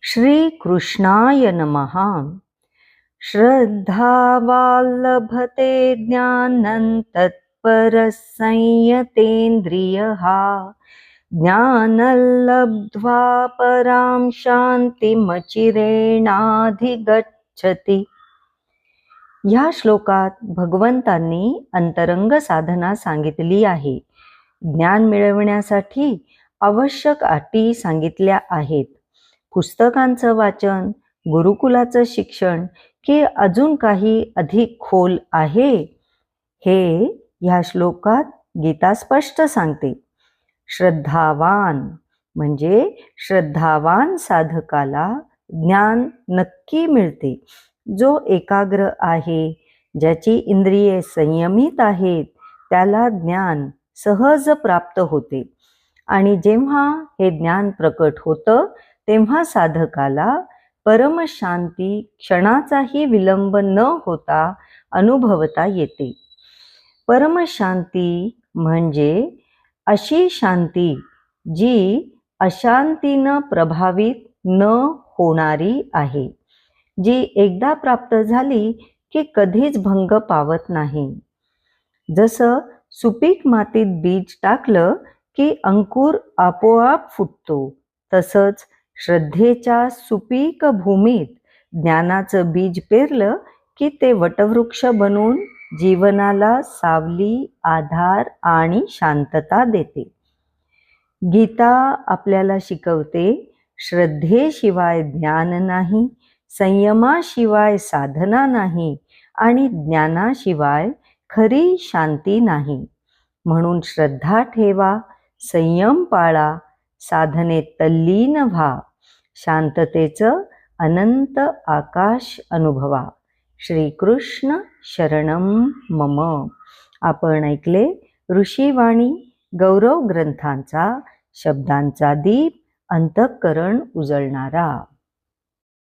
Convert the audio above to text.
श्रीकृष्णाय नमः। श्रद्धावाल्लभते ज्ञानं तत्परः संयतेन्द्रियः। ज्ञानल्लब्ध्वा परां शान्तिमचिरेणाधिगच्छति। या श्लोकात भगवंतांनी अंतरंग साधना सांगितली आहे. ज्ञान मिळवण्यासाठी आवश्यक अटी सांगितल्या आहेत. पुस्तकांचं वाचन, गुरुकुलाचं शिक्षण की अजून काही अधिक खोल आहे, हे ह्या श्लोकात गीता स्पष्ट सांगते. श्रद्धावान म्हणजे श्रद्धावान साधकाला ज्ञान नक्की मिळते. जो एकाग्र आहे, ज्याची इंद्रिये संयमित आहेत, त्याला ज्ञान सहज प्राप्त होते. आणि जेव्हा हे ज्ञान प्रकट होतं तेव्हा साधकाला परमशांती क्षणाचाही विलंब न होता अनुभवता येते. परमशांती म्हणजे अशी शांती जी अशांतीनं प्रभावित न होणारी आहे, जी एकदा प्राप्त झाली की कधीच भंग पावत नाही. जसं सुपीक मातीत बीज टाकलं की अंकुर आपोआप फुटतो, तसंच श्रद्धेच्या सुपीक भूमीत ज्ञानाचं बीज पेरलं की ते वटवृक्ष बनून जीवनाला सावली, आधार आणि शांतता देते. गीता आपल्याला शिकवते, श्रद्धेशिवाय ज्ञान नाही, संयमाशिवाय साधना नाही आणि ज्ञानाशिवाय खरी शांती नाही. म्हणून श्रद्धा ठेवा, संयम पाळा, साधनेत तल्लीन व्हा, शांततेचं अनंत आकाश अनुभवा. श्रीकृष्ण शरणम मम. आपण ऐकले ऋषीवाणी गौरव ग्रंथांचा शब्दांचा दीप, अंतःकरण उजळणारा.